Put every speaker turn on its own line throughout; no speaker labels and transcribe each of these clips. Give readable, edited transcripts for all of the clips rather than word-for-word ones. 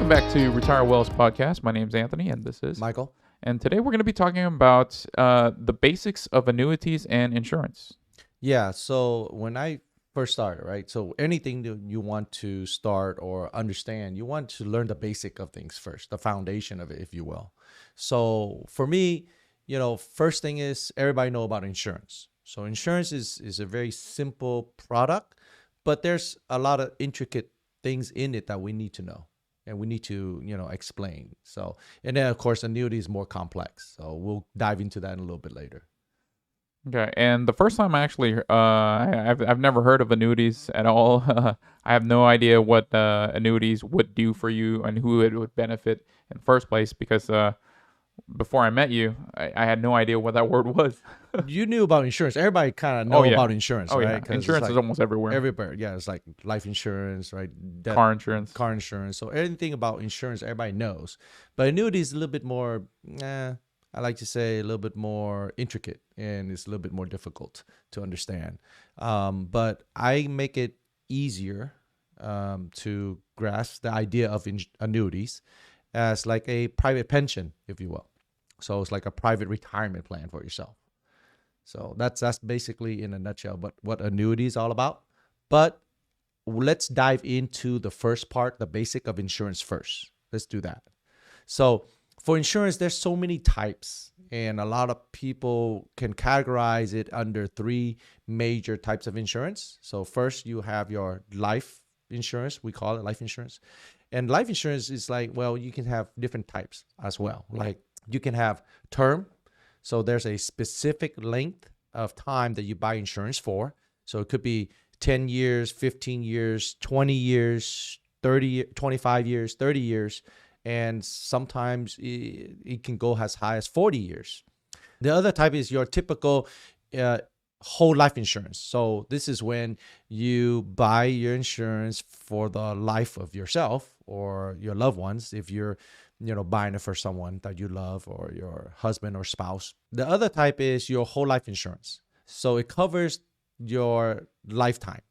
Welcome back to RetireWell's podcast. My name's Anthony, and this is
Michael.
And today we're going to be talking about the basics of annuities and insurance.
Yeah, so when I first started, right? So anything that you want to start or understand, you want to learn the basic of things first, the foundation of it, if you will. So for me, first thing is everybody know about insurance. So insurance is a very simple product, but there's a lot of intricate things in it that we need to know. And we need to, explain. So, and then of course, annuity is more complex. So we'll dive into that in a little bit later.
Okay, and the first time I actually, I've never heard of annuities at all. I have no idea what annuities would do for you and who it would benefit in the first place because before I met you, I had no idea what that word was.
You knew about insurance. Everybody kind of know about insurance, right?
Yeah. Insurance is almost everywhere.
Everywhere. Yeah, it's like life insurance, right?
Car insurance.
So anything about insurance, everybody knows. But annuity is a little bit more, I like to say a little bit more intricate, and it's a little bit more difficult to understand. But I make it easier to grasp the idea of annuities as like a private pension, if you will. So it's like a private retirement plan for yourself. So that's basically in a nutshell what annuity is all about. But let's dive into the first part, the basic of insurance first. Let's do that. So for insurance, there's so many types, and a lot of people can categorize it under three major types of insurance. So first, you have your life insurance. We call it life insurance. And life insurance is like, well, you can have different types as well. Like you can have term. So there's a specific length of time that you buy insurance for. So it could be 10 years, 15 years, 20 years, 30, 25 years, 30 years. And sometimes it can go as high as 40 years. The other type is your typical whole life insurance. So this is when you buy your insurance for the life of yourself or your loved ones. If you're buying it for someone that you love or your husband or spouse. The other type is your whole life insurance. So it covers your lifetime.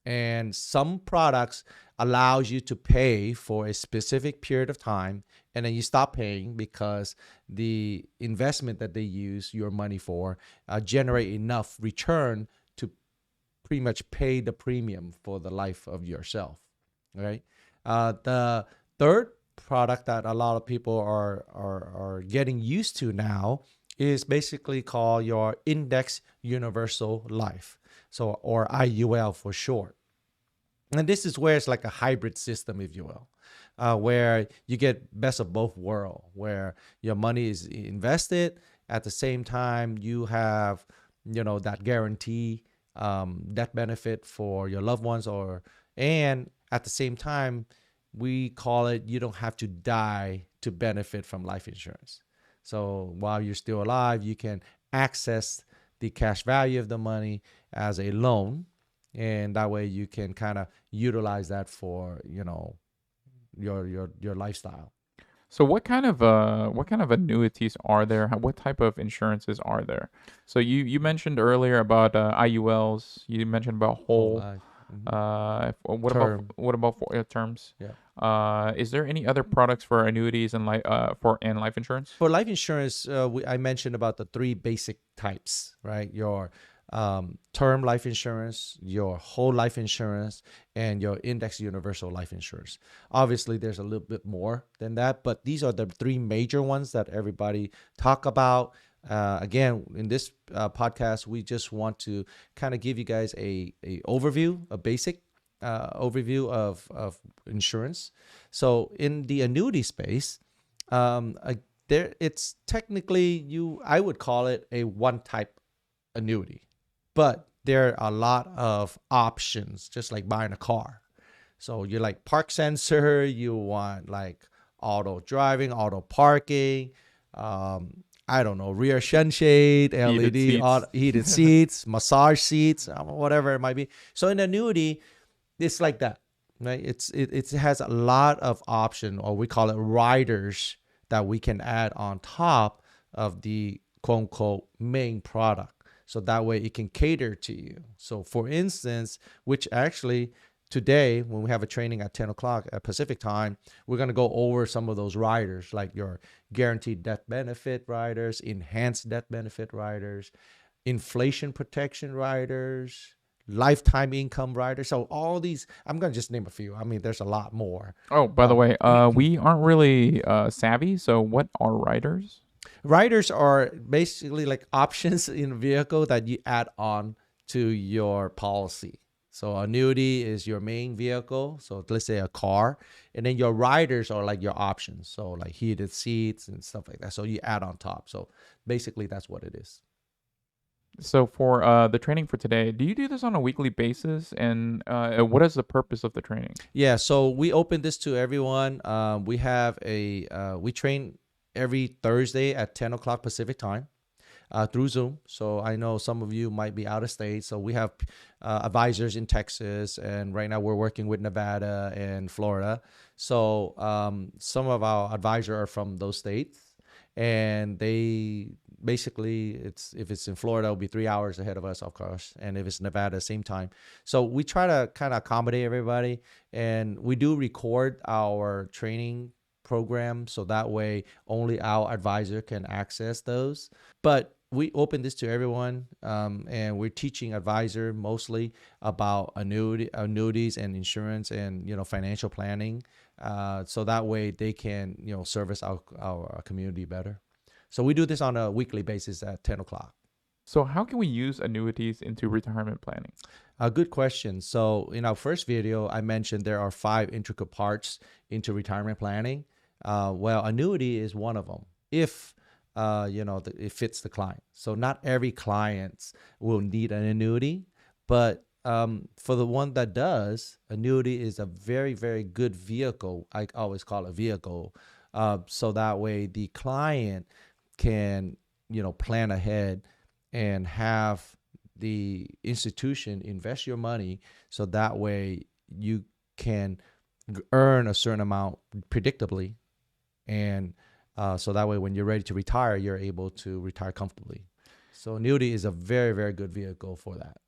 And some products allows you to pay for a specific period of time, and then you stop paying because the investment that they use your money for generate enough return to pretty much pay the premium for the life of yourself. Right? The third product that a lot of people are getting used to now is basically called your index universal life, so or IUL for short. And this is where it's like a hybrid system, if you will, where you get best of both worlds, where your money is invested at the same time you have that guarantee death benefit for your loved ones, and at the same time we call it you don't have to die to benefit from life insurance. So while you're still alive, you can access the cash value of the money as a loan, and that way you can kind of utilize that for your lifestyle.
So what kind of annuities are there? What type of insurances are there? So you mentioned earlier about IULs. You mentioned about whole. What
Term.
about for terms?
Yeah.
Is there any other products for annuities and life insurance?
For life insurance, I mentioned about the three basic types, right? Your term life insurance, your whole life insurance, and your index universal life insurance. Obviously, there's a little bit more than that, but these are the three major ones that everybody talk about. Again, in this podcast, we just want to kind of give you guys a overview, a basic overview of insurance. So in the annuity space, it's technically I would call it a one type annuity, but there are a lot of options, just like buying a car. So you're like park sensor, you want like auto driving, auto parking, I don't know, rear sunshade, LED, heated seats, massage seats, whatever it might be. So in annuity, it's like that, right? It has a lot of options, or we call it riders, that we can add on top of the quote unquote main product. So that way it can cater to you. So for instance, which actually today, when we have a training at 10 o'clock at Pacific time, we're going to go over some of those riders, like your guaranteed death benefit riders, enhanced death benefit riders, inflation protection riders, lifetime income riders. So all these, I'm going to just name a few. I mean, there's a lot more.
Oh, by the
Um,
way, we aren't really savvy. So what are riders?
Riders are basically like options in a vehicle that you add on to your policy. So annuity is your main vehicle. So let's say a car, and then your riders are like your options. So like heated seats and stuff like that. So you add on top. So basically that's what it is.
So for the training for today, do you do this on a weekly basis? And what is the purpose of the training?
Yeah. So we open this to everyone. We have we train every Thursday at 10 o'clock Pacific time. Through Zoom. So I know some of you might be out of state. So we have advisors in Texas, and right now we're working with Nevada and Florida. So some of our advisors are from those states, and they basically, if it's in Florida, it'll be 3 hours ahead of us, of course, and if it's Nevada, same time. So we try to kind of accommodate everybody, and we do record our training program so that way only our advisor can access those. But we open this to everyone, and we're teaching advisor mostly about annuities and insurance and financial planning, so that way they can service our community better. So we do this on a weekly basis at 10 o'clock.
So how can we use annuities into retirement planning?
A good question. So in our first video, I mentioned there are 5 intricate parts into retirement planning. Well, annuity is one of them. If it fits the client. So not every client will need an annuity, but for the one that does, annuity is a very, very good vehicle. I always call it a vehicle. So that way the client can, plan ahead and have the institution invest your money. So that way you can earn a certain amount predictably, and so that way when you're ready to retire, you're able to retire comfortably. So annuity is a very, very good vehicle for that.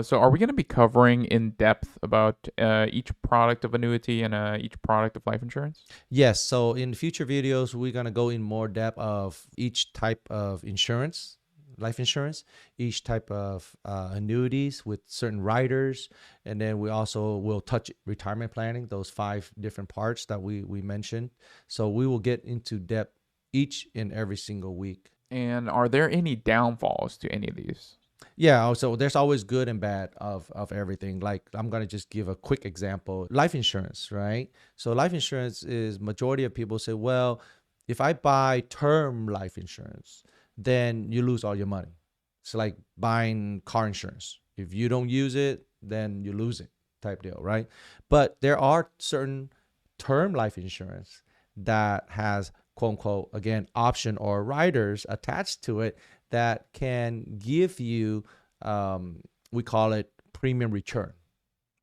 So are we going to be covering in depth about each product of annuity and each product of life insurance?
Yes. So in future videos, we're going to go in more depth of each type of insurance, life insurance, each type of annuities with certain riders. And then we also will touch retirement planning, those 5 different parts that we mentioned. So we will get into depth each and every single week.
And are there any downfalls to any of these?
Yeah, so there's always good and bad of everything. Like I'm gonna just give a quick example. Life insurance, right? So life insurance is, majority of people say, well, if I buy term life insurance, then you lose all your money. It's like buying car insurance. If you don't use it, then you lose it, type deal, right? But there are certain term life insurance that has, quote unquote, again, option or riders attached to it that can give you, we call it premium return,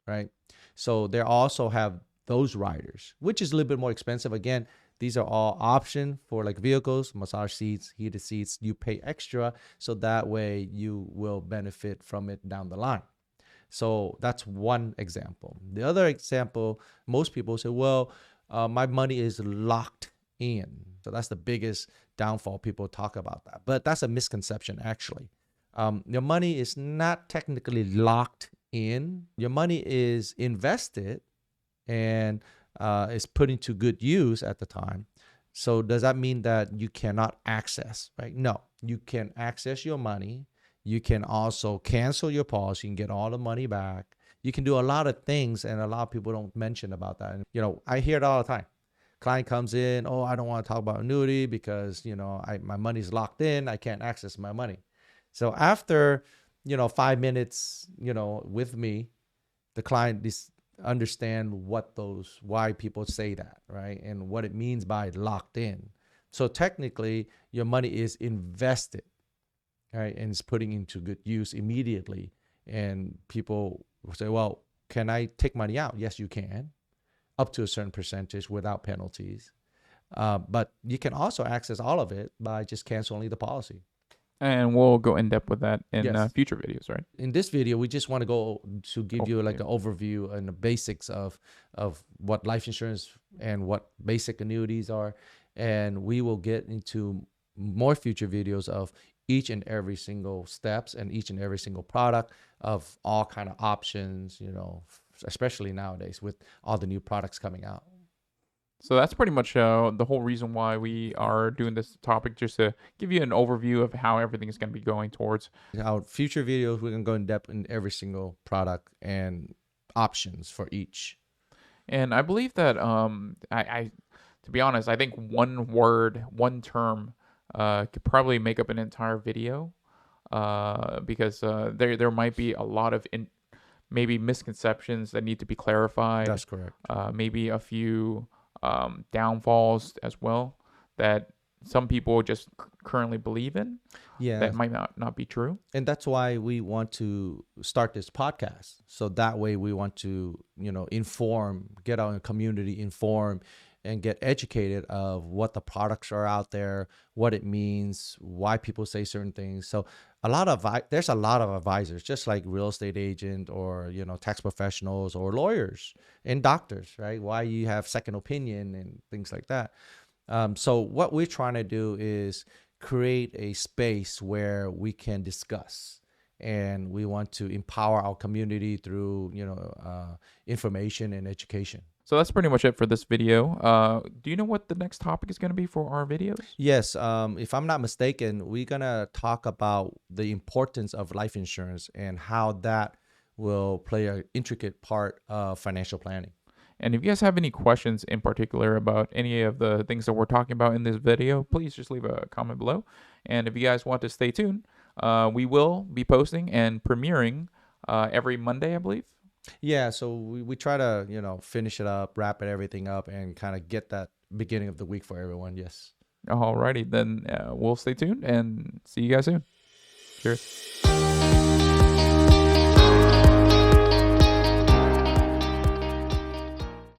right? So they also have those riders, which is a little bit more expensive. Again, these are all option for like vehicles, massage seats, heated seats. You pay extra, so that way you will benefit from it down the line. So that's one example. The other example, most people say, well, my money is locked in. So that's the biggest downfall. People talk about that, but that's a misconception actually. Your money is not technically locked in. Your money is invested and is put into good use at the time. So does that mean that you cannot access, right? No, you can access your money. You can also cancel your policy and get all the money back. You can do a lot of things, and a lot of people don't mention about that. And, I hear it all the time. Client comes in, oh, I don't want to talk about annuity because, my money's locked in. I can't access my money. So after, 5 minutes, with me, the client understand why people say that, right? And what it means by locked in. So technically your money is invested, right? And it's putting into good use immediately. And people will say, well, can I take money out? Yes, you can, up to a certain percentage without penalties. But you can also access all of it by just canceling the policy.
And we'll go in depth with that in
Yes.
future videos, right?
In this video, we just want to go to give you like
Overview.
an overview and the basics of what life insurance and what basic annuities are, and we will get into more future videos of each and every single steps and each and every single product of all kind of options, especially nowadays with all the new products coming out.
So that's pretty much the whole reason why we are doing this topic, just to give you an overview of how everything is going to be going towards.
Our future videos, we're gonna go in depth in every single product and options for each.
And I believe that I to be honest, I think one word, one term, could probably make up an entire video. Because there might be a lot of maybe misconceptions that need to be clarified.
That's correct.
Maybe a few downfalls as well that some people just currently believe in
Yeah.
that might not be true.
And that's why we want to start this podcast. So that way we want to, inform, get out in the community, inform and get educated of what the products are out there, what it means, why people say certain things. So there's a lot of advisors, just like real estate agent or, tax professionals or lawyers and doctors, right? Why you have second opinion and things like that. So what we're trying to do is create a space where we can discuss, and we want to empower our community through information and education.
So that's pretty much it for this video. Do you know what the next topic is going to be for our videos?
Yes, if I'm not mistaken, we're gonna talk about the importance of life insurance and how that will play an intricate part of financial planning.
And if you guys have any questions in particular about any of the things that we're talking about in this video, please just leave a comment below. And if you guys want to stay tuned, we will be posting and premiering every Monday, I believe.
Yeah, so we try to, finish it up, wrap everything up, and kind of get that beginning of the week for everyone. Yes.
Alrighty, then we'll stay tuned and see you guys soon. Cheers.